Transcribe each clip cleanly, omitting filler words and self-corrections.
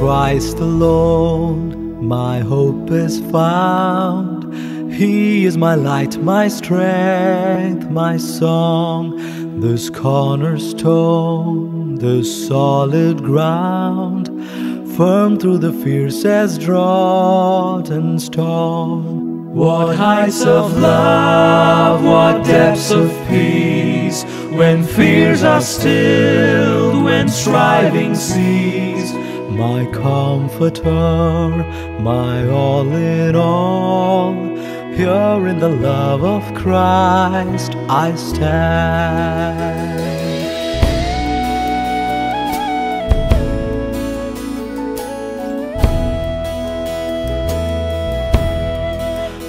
Christ alone my hope is found. He is my light, my strength, my song, this cornerstone, this solid ground, firm through the fiercest drought and storm. What heights of love, what depths of peace, when fears are stilled, when striving cease. My comforter, my all in all, here in the love of Christ I stand.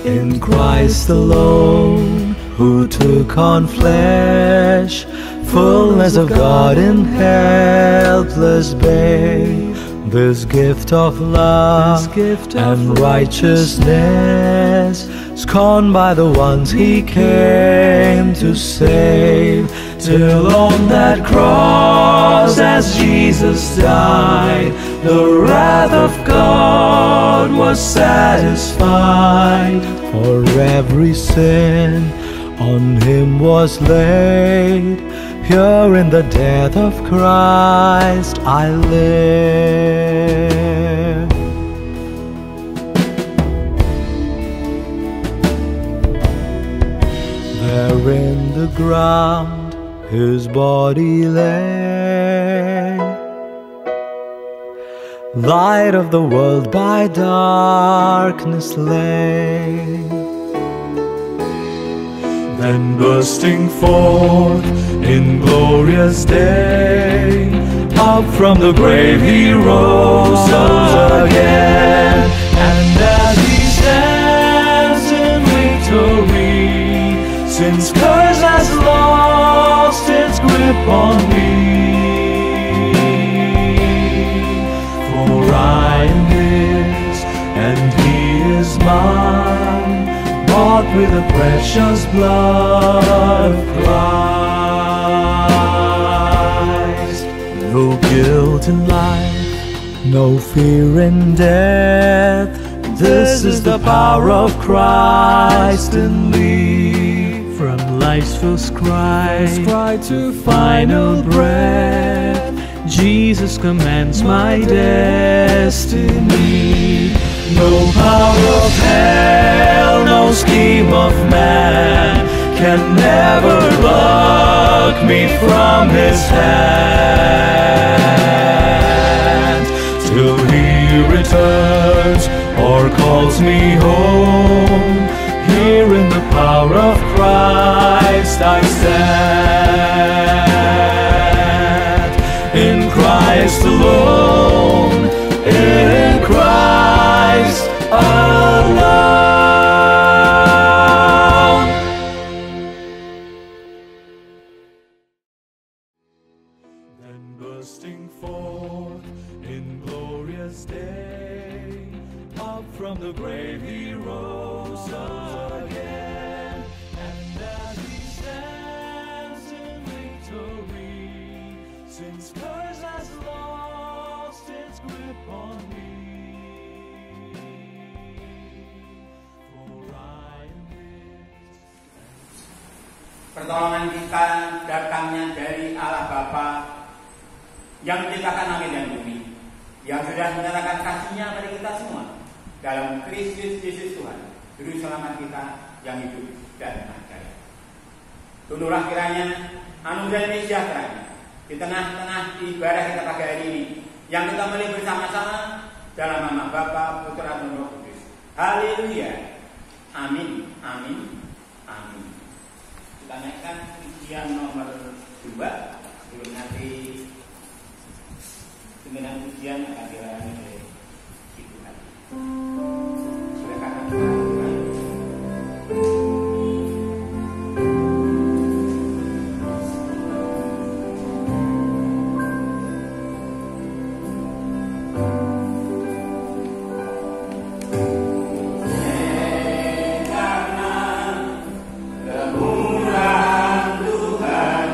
In Christ alone, who took on flesh, fullness of God in helpless babe, this gift of love and righteousness, scorned by the ones He came to save, till on that cross as Jesus died, the wrath of God was satisfied. For every sin on Him was laid, here in the death of Christ I live. There in the ground His body lay, light of the world by darkness lay. Then bursting forth in glorious day, up from the grave He rose again. And as He stands in victory, sin's curse has lost its grip on me. For I am His and He is mine, bought with the precious blood of Christ. No guilt in life, no fear in death, this is the power of Christ in me. From life's first cry to final breath, Jesus commands my destiny. No power of hell, no scheme of man can never pluck me from His hand, till He returns or calls me home. Here in the power of Christ I stand. In Christ alone, in Christ alone. Then bursting forth in glorious day, up from the grave He rose again. And as He stands in victory, sin's curse has lost its grip on me. Pertolongan kita datangnya dari Allah Bapa yang menciptakan langit dan bumi, yang sudah menyatakan kasih-Nya pada kita semua dalam Kristus Yesus Tuhan, Juru Selamat kita yang hidup dan ajaib. Tunduklah kiranya anugerah dan sejahteranya di tengah-tengah ibadah kita pagi hari ini, yang kita mulai bersama-sama dalam nama Bapa, Putra dan Roh Kudus. Haleluya. Amin. Amin. Amin. Kita naikkan ujian nomor 2. Belum nanti dengan ujian akan dilayani oleh Ibu Hati. Silakan Tuhan. Karena kemurahan Tuhan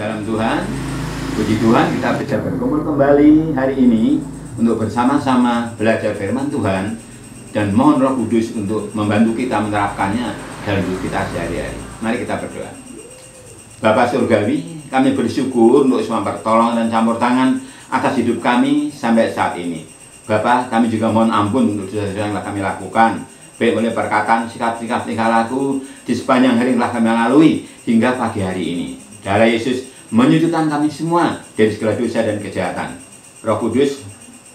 dalam Tuhan, puji Tuhan kita bisa berkumpul kembali hari ini untuk bersama-sama belajar firman Tuhan dan mohon Roh Kudus untuk membantu kita menerapkannya dalam hidup kita sehari-hari. Mari kita berdoa. Bapa Surgawi, kami bersyukur untuk semua pertolongan dan campur tangan atas hidup kami sampai saat ini. Bapa, kami juga mohon ampun untuk dosa-dosa yang telah kami lakukan, baik oleh perkataan, sikap-sikap, tingkah laku di sepanjang hari yang telah kami lalui hingga pagi hari ini. Darah Yesus menyucikan kami semua dari segala dosa dan kejahatan. Roh Kudus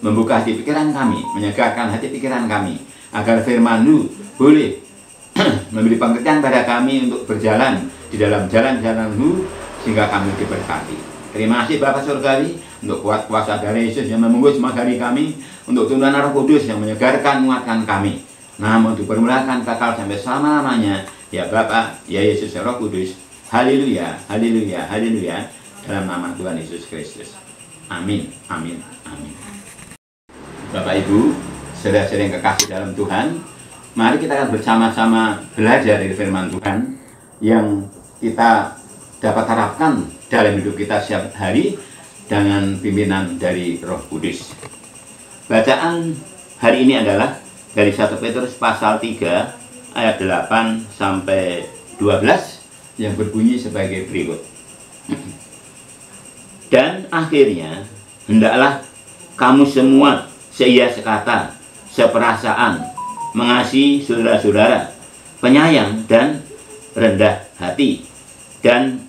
membuka hati pikiran kami, menyegarkan hati pikiran kami, agar firman-Mu boleh memberi pengertian pada kami untuk berjalan di dalam jalan-jalan-Mu sehingga kami diberkati. Terima kasih Bapa Surgawi untuk kuat kuasa dari Yesus yang membungkus semua dari kami, untuk turunan Roh Kudus yang menyegarkan, menguatkan kami. Namun untuk permulakan kekal sampai selama-lamanya, ya Bapa, ya Yesus, ya Roh Kudus. Haleluya, haleluya, haleluya. Dalam nama Tuhan Yesus Kristus. Amin, amin, amin. Bapak Ibu, saudara-saudara yang kekasih dalam Tuhan, mari kita akan bersama-sama belajar dari firman Tuhan yang kita dapat harapkan dalam hidup kita setiap hari dengan pimpinan dari Roh Kudus. Bacaan hari ini adalah dari 1 Petrus pasal 3 ayat 8 sampai 12 yang berbunyi sebagai berikut. Dan akhirnya hendaklah kamu semua seia sekata, seperasaan, mengasihi saudara-saudara, penyayang dan rendah hati, dan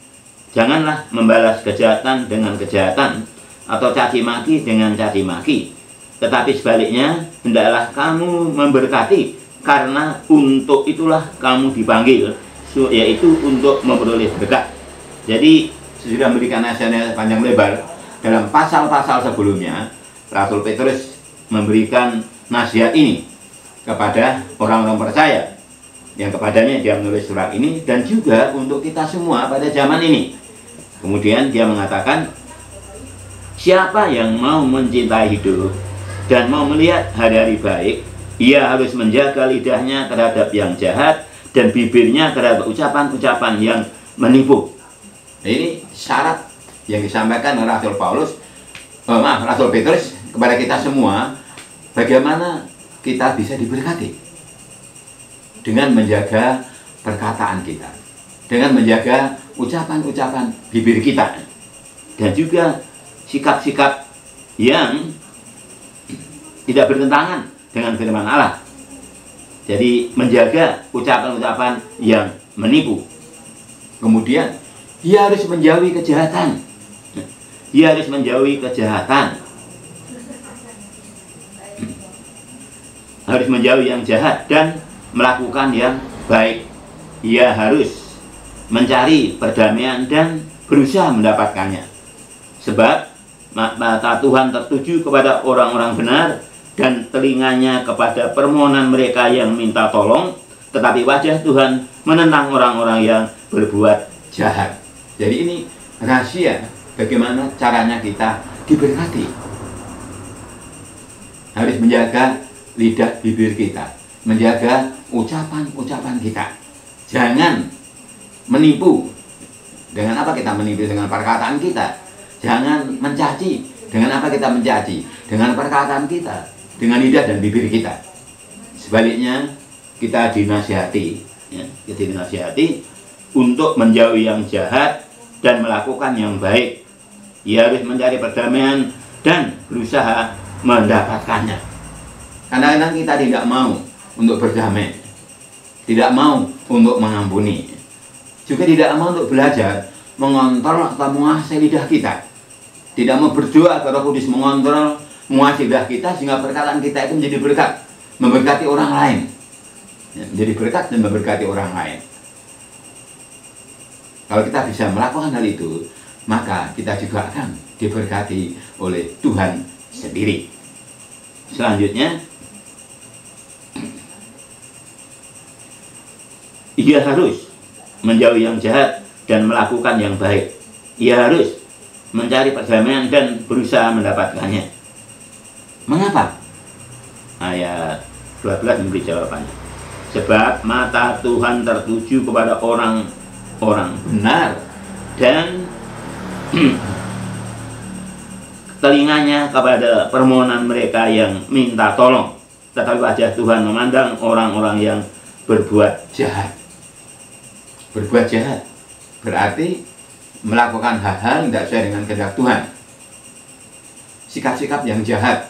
janganlah membalas kejahatan dengan kejahatan atau caci maki dengan caci maki, tetapi sebaliknya hendaklah kamu memberkati, karena untuk itulah kamu dipanggil, yaitu untuk memperoleh berkat. Jadi sudah memberikan nasihat panjang lebar dalam pasal-pasal sebelumnya. Rasul Petrus memberikan nasihat ini kepada orang-orang percaya yang kepadanya dia menulis surat ini, dan juga untuk kita semua pada zaman ini. Kemudian dia mengatakan, siapa yang mau mencintai hidup dan mau melihat hari-hari baik, ia harus menjaga lidahnya terhadap yang jahat dan bibirnya terhadap ucapan-ucapan yang menipu. Ini syarat yang disampaikan oleh Rasul Petrus kepada kita semua, bagaimana kita bisa diberkati dengan menjaga perkataan kita, dengan menjaga ucapan-ucapan bibir kita, dan juga sikap-sikap yang tidak bertentangan dengan firman Allah. Jadi menjaga ucapan-ucapan yang menipu. Kemudian dia harus menjauhi kejahatan. Dia harus menjauhi kejahatan. Harus menjauhi yang jahat dan melakukan yang baik. Ia harus mencari perdamaian dan berusaha mendapatkannya. Sebab mata Tuhan tertuju kepada orang-orang benar dan telinganya kepada permohonan mereka yang minta tolong, tetapi wajah Tuhan menentang orang-orang yang berbuat jahat. Jadi ini rahasia bagaimana caranya kita diberkati. Harus menjaga lidah bibir kita, menjaga ucapan-ucapan kita. Jangan menipu. Dengan apa kita menipu? Dengan perkataan kita. Jangan mencaci. Dengan apa kita mencaci? Dengan perkataan kita, dengan lidah dan bibir kita. Sebaliknya kita dinasihati, ya, kita dinasihati untuk menjauhi yang jahat dan melakukan yang baik. Ia harus mencari perdamaian dan berusaha mendapatkannya. Kadang-kadang kita tidak mau untuk berdamai, tidak mau untuk mengampuni, juga tidak mau untuk belajar mengontrol atau menguasai lidah kita. Tidak mau berdoa agar Roh Kudus mengontrol, menguasai lidah kita sehingga perkataan kita itu menjadi berkat, memberkati orang lain, ya, menjadi berkat dan memberkati orang lain. Kalau kita bisa melakukan hal itu, maka kita juga akan diberkati oleh Tuhan sendiri. Selanjutnya, ia harus menjauhi yang jahat dan melakukan yang baik. Ia harus mencari perdamaian dan berusaha mendapatkannya. Mengapa? Ayat 12 memberi jawabannya. Sebab mata Tuhan tertuju kepada orang-orang benar dan telinganya kepada permohonan mereka yang minta tolong, tetapi wajah Tuhan memandang orang-orang yang berbuat jahat. Berbuat jahat berarti melakukan hal-hal yang tidak sesuai dengan kehendak Tuhan. Sikap-sikap yang jahat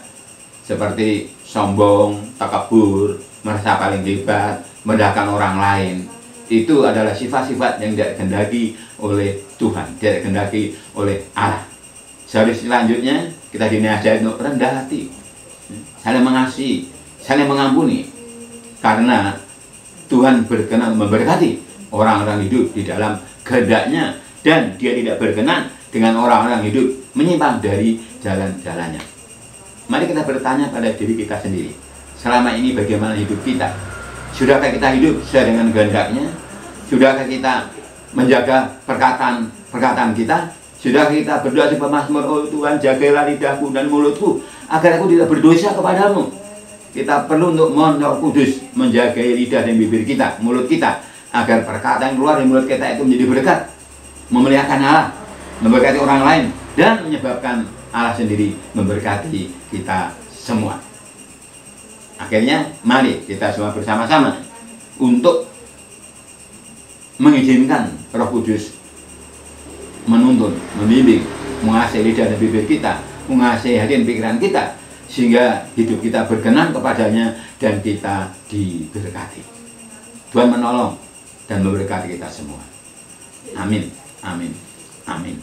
seperti sombong, takabur, merasa paling hebat, merendahkan orang lain, itu adalah sifat-sifat yang tidak dikehendaki oleh Tuhan, tidak dikehendaki oleh Allah. Selanjutnya kita dinasihat untuk rendah hati, saling mengasihi, saling mengampuni, karena Tuhan berkenan memberkati orang-orang hidup di dalam kehendaknya, dan Dia tidak berkenan dengan orang-orang hidup menyimpang dari jalan-jalannya. Mari kita bertanya pada diri kita sendiri, selama ini bagaimana hidup kita? Sudahkah kita hidup sesuai dengan kehendaknya? Sudahkah kita menjaga perkataan kita? Sudahkah kita berdoa di pemazmur, oh Tuhan jagalah lidahku dan mulutku agar aku tidak berdosa kepadamu? Kita perlu untuk mohon Roh Kudus menjaga lidah dan bibir kita, mulut kita, agar perkataan yang keluar dari mulut kita itu menjadi berkat, memuliakan Allah, memberkati orang lain, dan menyebabkan Allah sendiri memberkati kita semua. Akhirnya mari kita semua bersama-sama untuk mengizinkan Roh Kudus menuntun, membimbing, mengasih lidah dan bibir kita, mengasih hati dan pikiran kita, sehingga hidup kita berkenan kepadanya dan kita diberkati. Tuhan menolong dan memberkati kita semua. Amin, amin, amin.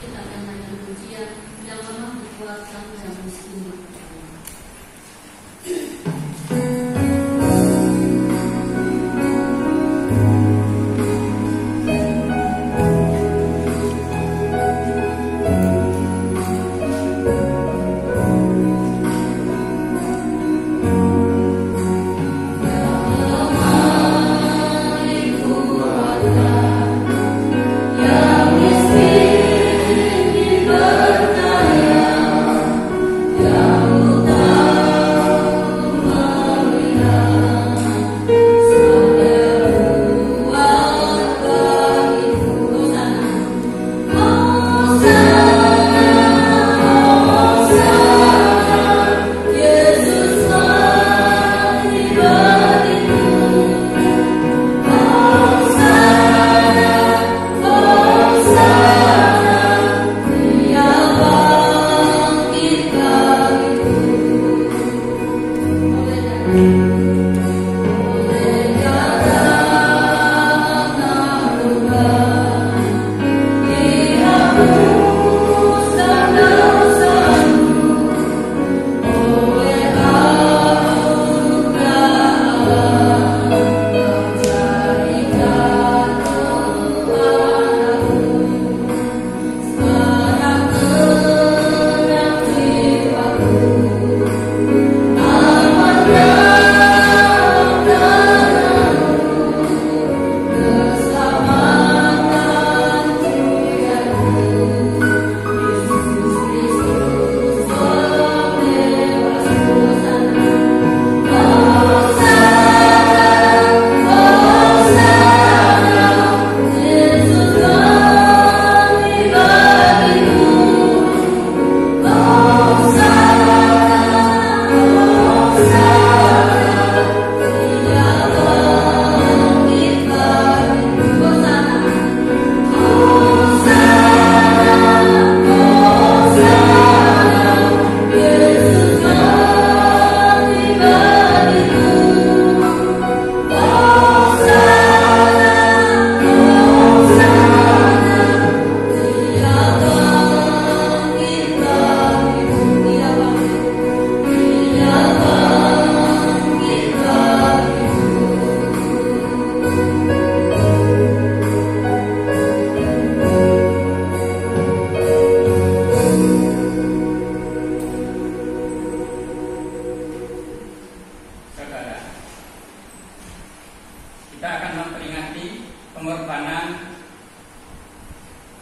Kita akan menyanyikan pujian yang lemah dikuatkan dan miskin.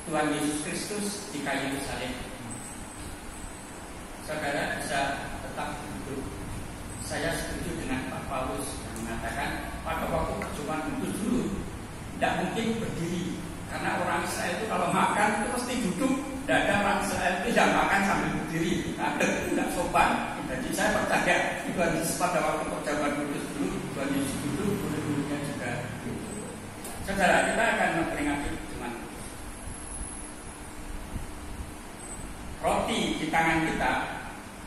Tuhan Yesus Kristus di kayu salib. Saudara bisa tetap duduk. Saya setuju dengan Bapak mungkin berdiri. Karena orang Israel itu kalau makan itu pasti duduk. Tidak ada orang Israel itu yang makan sambil berdiri. Tidak sopan. Jadi saya percaya Tuhan Yesus pada waktu perjamuan kudus dulu, Tuhan Yesus duduk, murid-muridnya juga duduk. Saudara, kita akan memperingati firman Tuhan. Roti di tangan kita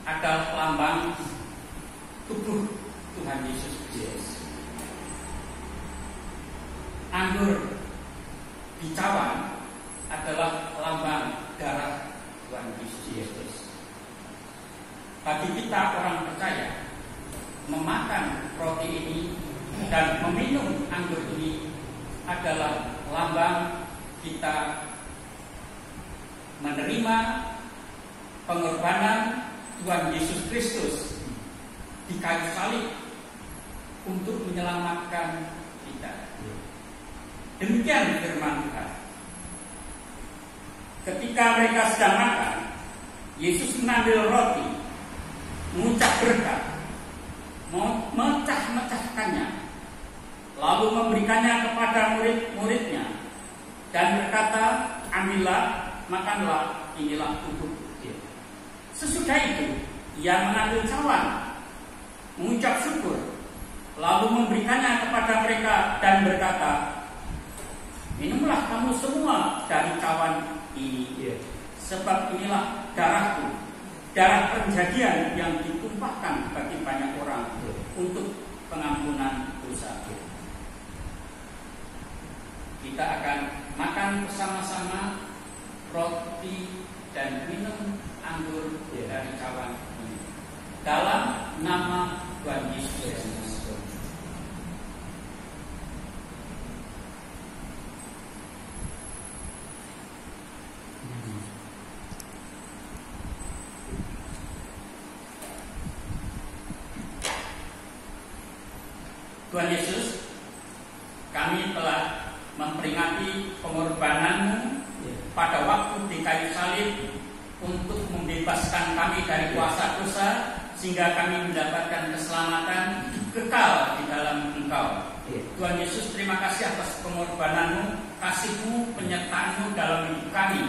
adalah lambang tubuh Tuhan Yesus Kristus. Anggur di cawan adalah lambang darah Tuhan Yesus Kristus. Bagi kita orang percaya, memakan roti ini dan meminum anggur ini adalah lambang kita menerima pengorbanan Tuhan Yesus Kristus di kayu salib untuk menyelamatkan kita. Demikian firman Tuhan. Ketika mereka sedang makan, Yesus mengambil roti, mengucap berkat, memecah-mecahkannya, lalu memberikannya kepada murid-muridnya dan berkata, ambillah, makanlah, inilah tubuhku. Sesudah itu, ia mengambil cawan, mengucap syukur, lalu memberikannya kepada mereka dan berkata, minumlah kamu semua dari cawan ini, sebab inilah darahku, darah perjanjian yang ditumpahkan bagi banyak orang untuk pengampunan dosa. Kita akan makan bersama-sama roti dan minum anggur dari cawan ini dalam nama Tuhan Yesus Kristus. Tuhan Yesus, kami telah memperingati pengorbanan-Mu pada waktu di kayu salib untuk membebaskan kami dari kuasa dosa, sehingga kami mendapatkan keselamatan kekal di dalam Engkau. Tuhan Yesus, terima kasih atas pengorbanan-Mu, kasih-Mu, penyertaan-Mu dalam hidup kami,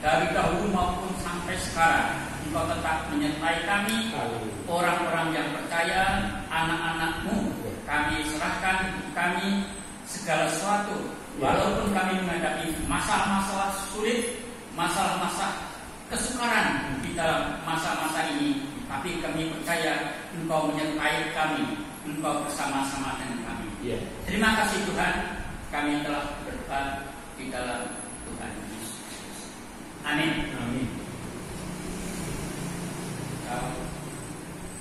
dari dahulu maupun sampai sekarang. Engkau tetap menyertai kami, orang-orang yang percaya, anak-anak-Mu. Kami serahkan hidup kami segala sesuatu, walaupun kami menghadapi masalah-masalah sulit, masalah-masalah kesukaran di dalam masa-masa ini, tapi kami percaya Engkau menyertai kami, Engkau bersama-sama dengan kami. Terima kasih Tuhan, kami telah berkat di dalam Tuhan Yesus. Amin. Amin.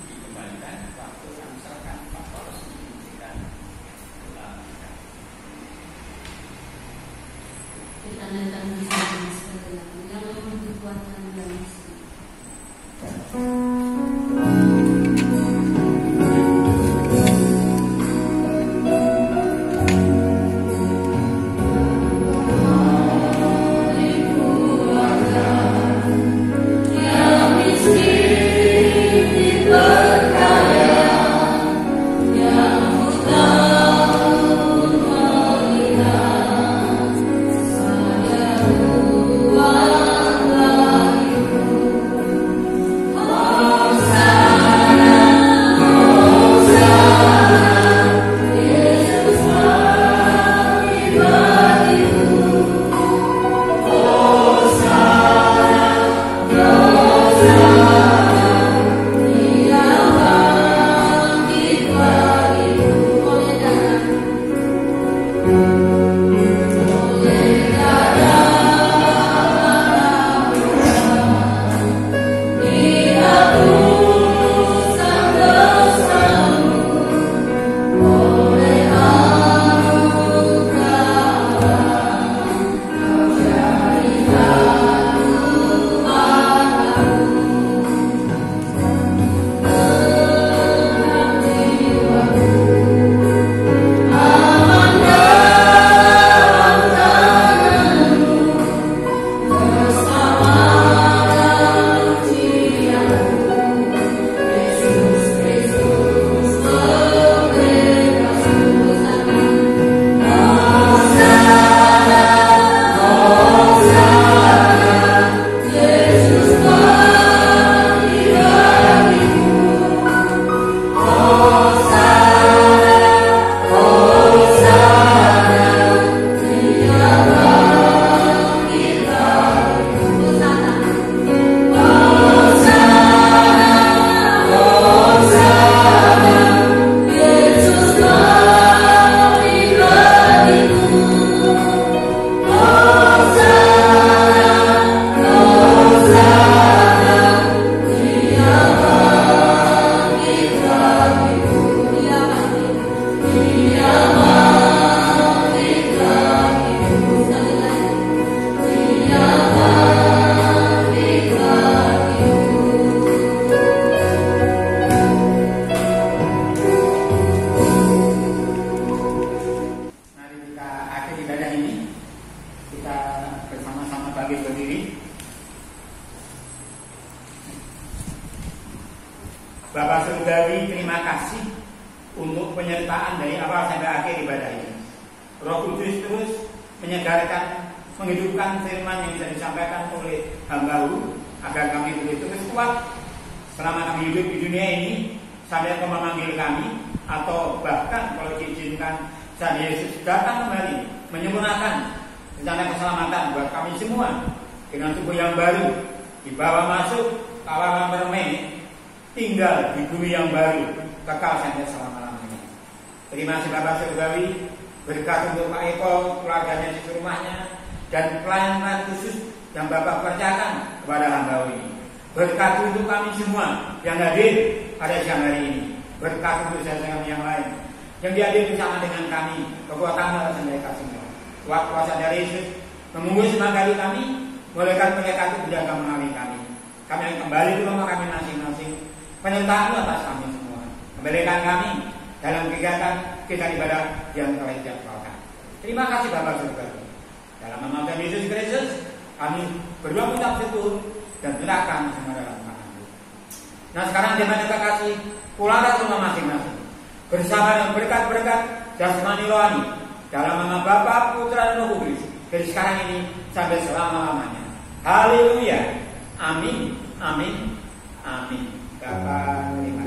Dikembalikan waktu kami serahkan Pak Paulus memberikan doa. Kita datang di sini sekalian, yang membuatkan dan mesti. Yang miskin penyertaan dari awal sampai akhir ibadah ini. Roh Kudus terus menyegarkan, menghidupkan firman yang bisa disampaikan oleh hamba-Mu agar kami terus kuat selama kami hidup di dunia ini sampai Engkau memanggil kami, atau bahkan kalau diizinkan saat Yesus datang kembali menyempurnakan rencana keselamatan buat kami semua dengan tubuh yang baru, dibawa masuk kawalan permai, tinggal di bumi yang baru, kekal sampai selama-lamanya. Terima kasih Bapak Surgawi, berkat untuk Pak Eko, keluarganya di rumahnya, dan pelayanan khusus yang Bapak kerjakan kepada hamba ini. Berkat untuk kami semua yang hadir pada siang hari ini. Berkat untuk saudara kami yang lain yang dihadir bersama dengan kami, kekuatan dan mereka semua. Kuasa dari Yesus mengubah semangat kami, melekat mereka itu menjaga mengalir kami. Kami akan kembali ke rumah kami masing-masing. Penyertaan atas kami semua. Kembalikan kami dalam kegiatan kita ibadah yang telah dijadwalkan. Terima kasih Bapak Surgawi. Dalam nama Tuhan Yesus Kristus, kami berdoa mengucap syukur dan menyerahkan semua dalam tangan-Mu. Nah sekarang jemaat kita kasih pulanglah ke rumah masing-masing bersama dengan berkat-berkat jasmani rohani dalam nama Bapa, Putra dan Roh Kudus dari sekarang ini sampai selama-lamanya. Haleluya. Amin. Amin. Amin. Bapak terima